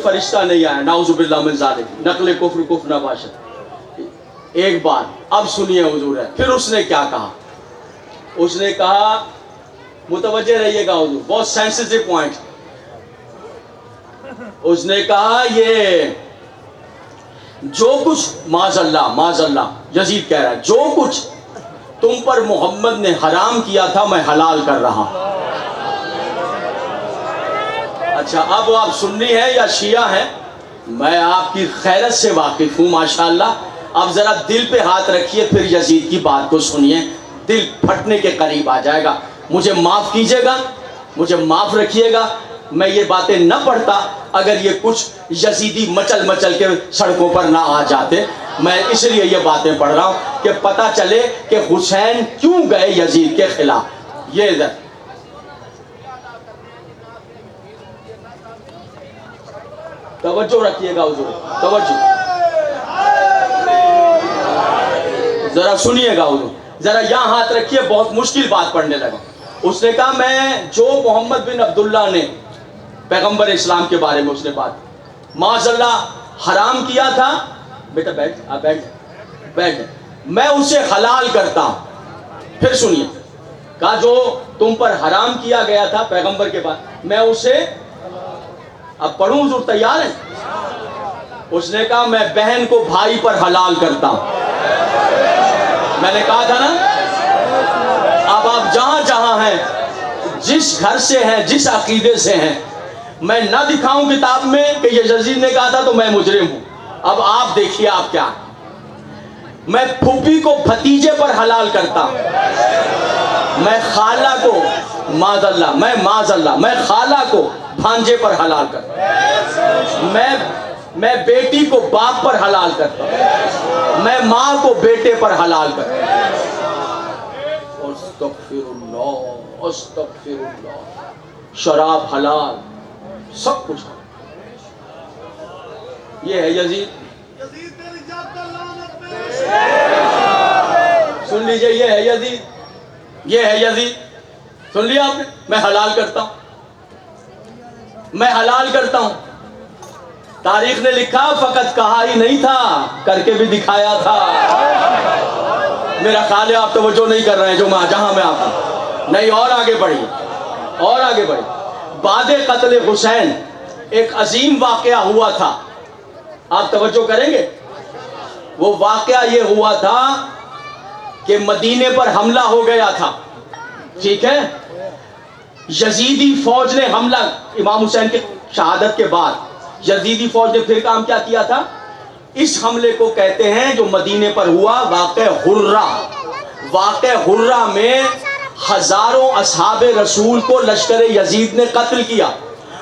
فرشتہ نہیں آیا، نعوذ باللہ من ذالک، نقل کفر کفر نہ باشد۔ ایک بار اب سنیے حضور ہے، پھر اس نے کیا کہا؟ اس نے کہا، متوجہ رہیے گا حضور، بہت سینسیٹیو پوائنٹ۔ اس نے کہا یہ جو کچھ معاذ اللہ یزید کہہ رہا ہے، جو کچھ تم پر محمد نے حرام کیا تھا میں حلال کر رہا ہوں۔ اچھا اب آپ سنی ہیں یا شیعہ ہیں؟ میں آپ کی خیرت سے واقف ہوں ماشاءاللہ۔ اب ذرا دل پہ ہاتھ رکھیے، پھر یزید کی بات کو سنیے، دل پھٹنے کے قریب آ جائے گا۔ مجھے معاف کیجئے گا، مجھے معاف رکھیے گا، میں یہ باتیں نہ پڑھتا اگر یہ کچھ یزیدی مچل مچل کے سڑکوں پر نہ آ جاتے۔ میں اس لیے یہ باتیں پڑھ رہا ہوں کہ پتہ چلے کہ حسین کیوں گئے یزید کے خلاف۔ یہ ادھر توجہ رکھیے گا حضور، توجہ ذرا سنیے گا حضور، ذرا یہاں ہاتھ رکھیے، بہت مشکل بات پڑھنے لگا۔ اس نے کہا میں جو محمد بن عبداللہ نے پیغمبر اسلام کے بارے میں اس نے بات معاذ اللہ حرام کیا تھا، بیٹا بیٹھ آپ بیٹھ، میں اسے حلال کرتا ہوں۔ پھر سنیے، کہا جو تم پر حرام کیا گیا تھا پیغمبر کے بعد میں اسے، اب پڑھوں حضور تیار ہیں؟ اس نے کہا میں بہن کو بھائی پر حلال کرتا ہوں۔ میں نے کہا تھا نا، اب آپ جہاں جہاں ہیں، جس گھر سے ہیں، جس عقیدے سے ہیں، میں نہ دکھاؤں کتاب میں کہ یہ یزید نے کہا تھا تو میں مجرم ہوں۔ اب آپ دیکھیے آپ کیا، میں پھوپھی کو بھتیجے پر حلال کرتا ہوں، میں خالہ کو معاذ اللہ میں خالہ کو بھانجے پر حلال کرتا ہوں، میں بیٹی کو باپ پر حلال کرتا ہوں، میں ماں کو بیٹے پر حلال کرتا ہوں۔ استغفر اللہ، شراب حلال، سب کچھ حلال۔ یہ ہے یزید، سن لیجئے، یہ ہے یزید، یہ ہے یزید، سن لیا آپ نے؟ میں حلال کرتا ہوں، میں حلال کرتا ہوں۔ تاریخ نے لکھا فقط کہا ہی نہیں تھا، کر کے بھی دکھایا تھا۔ میرا خیال ہے آپ توجہ نہیں کر رہے ہیں جو جہاں میں آپ کو نہیں، اور آگے بڑھیے، اور آگے بڑھیے۔ بعد قتل حسین ایک عظیم واقعہ ہوا تھا، آپ توجہ کریں گے؟ وہ واقعہ یہ ہوا تھا کہ مدینے پر حملہ ہو گیا تھا، ٹھیک ہے؟ یزیدی فوج نے حملہ، امام حسین کے شہادت کے بعد یزیدی فوج نے پھر کام کیا کیا تھا؟ اس حملے کو کہتے ہیں جو مدینے پر ہوا واقع حرہ۔ واقع حرہ میں ہزاروں اصحاب رسول کو لشکر یزید نے قتل کیا۔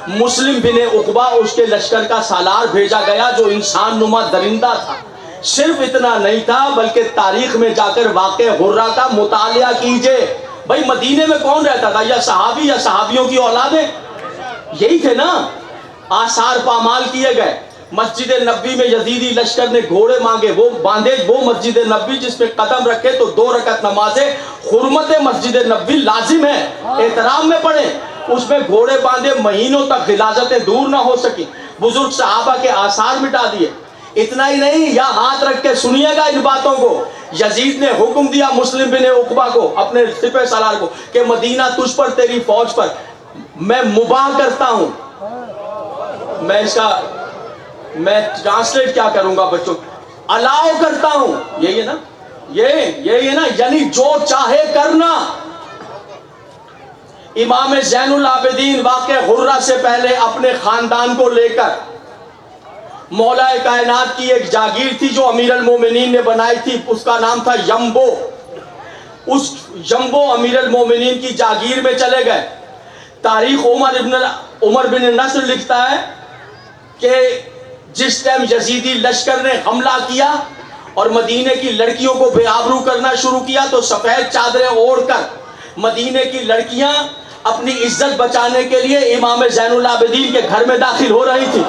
مسلم بن عقبہ اس کے لشکر کا سالار بھیجا گیا جو انسان نما درندہ تھا۔ صرف اتنا نہیں تھا بلکہ تاریخ میں جا کر واقع حرہ کا مطالعہ کیجئے۔ بھائی مدینے میں کون رہتا تھا؟ یا صحابی یا صحابیوں کی اولادیں، یہی تھے نا۔ آثار پامال کیے گئے۔ مسجد نبوی میں یزیدی لشکر نے گھوڑے مانگے، وہ باندھے، وہ مسجد نبوی جس میں قدم رکھے تو 2 رکعت نمازیں حرمت مسجد نبوی لازم ہے، احترام میں پڑھیں۔ اس میں گھوڑے باندھے، مہینوں تک غلاظتیں دور نہ ہو سکی، بزرگ صحابہ کے آثار مٹا دیے۔ اتنا ہی نہیں، یا ہاتھ رکھ کے سنیے گا ان باتوں کو، یزید نے حکم دیا مسلم بن عقبہ کو، اپنے سپہ سالار کو، کہ مدینہ تجھ پر، تیری فوج پر میں مباح کرتا ہوں۔ میں اس کا میں ٹرانسلیٹ کیا کروں گا بچوں، الاؤ کرتا ہوں، یہی ہے نا، یہی ہے نا، یعنی جو چاہے کرنا۔ امام زین العابدین واقع حرہ سے پہلے اپنے خاندان کو لے کر مولا کائنات کی ایک جاگیر تھی جو امیر المومنین نے بنائی تھی، اس کا نام تھا یمبو۔ اس یمبو امیر المومنین کی جاگیر میں چلے گئے۔ تاریخ عمر بن نصر لکھتا ہے کہ جس ٹائم یزیدی لشکر نے حملہ کیا اور مدینے کی لڑکیوں کو بے آبرو کرنا شروع کیا تو سفید چادریں اوڑھ کر مدینے کی لڑکیاں اپنی عزت بچانے کے لیے امام زین العابدین کے گھر میں داخل ہو رہی تھی۔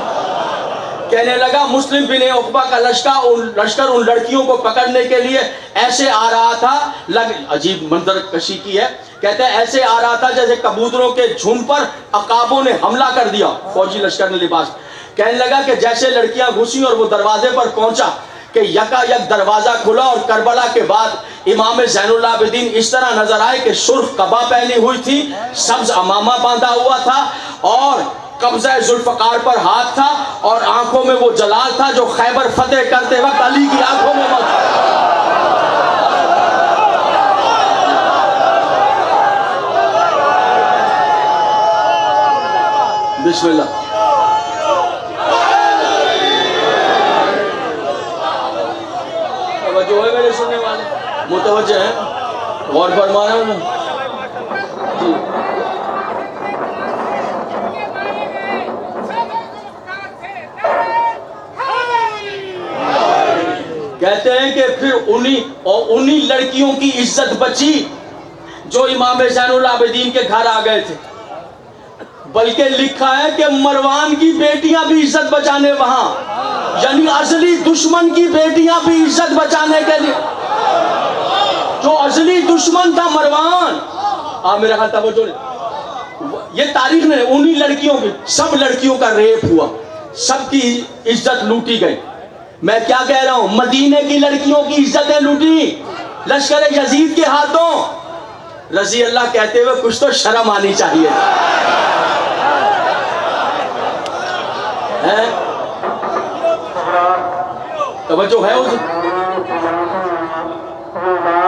کہنے لگا مسلم بن عقبہ کا لشکر ان لڑکیوں کو پکڑنے کے لیے ایسے آ رہا تھا، عجیب منظر کشی کی ہے، کہتے ہیں ایسے آ رہا تھا جیسے کبوتروں کے جھنڈ پر عقابوں نے حملہ کر دیا، فوجی لشکر نے لباس کہنے لگا کہ جیسے لڑکیاں گھسیں اور وہ دروازے پر پہنچا کہ یکا یک دروازہ کھلا اور کربلا کے بعد امام زین العابدین اس طرح نظر آئے کہ سرخ قبا پہنی ہوئی تھی، سبز امامہ باندھا ہوا تھا اور قبضہ ذوالفقار پر ہاتھ تھا اور آنکھوں میں وہ جلال تھا جو خیبر فتح کرتے وقت علی کی آنکھوں میں موجود. بسم اللہ. توجہ ہے میرے سننے والے، متوجہ ہیں، غور فرمانا جی. کہتے ہیں کہ پھر انہی لڑکیوں کی عزت بچی جو امام زین العابدین کے گھر آ گئے تھے، بلکہ لکھا ہے کہ مروان کی بیٹیاں بھی عزت بچانے وہاں، یعنی ازلی دشمن کی بیٹیاں بھی عزت بچانے کے لیے. جو ازلی دشمن تھا مروان، میرا خیال توجہ نہیں، یہ تاریخ نے انہی لڑکیوں کی، سب لڑکیوں کا ریپ ہوا، سب کی عزت لوٹی گئی. میں کیا کہہ رہا ہوں، مدینے کی لڑکیوں کی عزتیں لوٹی لشکر یزید کے ہاتھوں. رضی اللہ کہتے ہوئے کچھ تو شرم آنی چاہیے. توجہ ہے.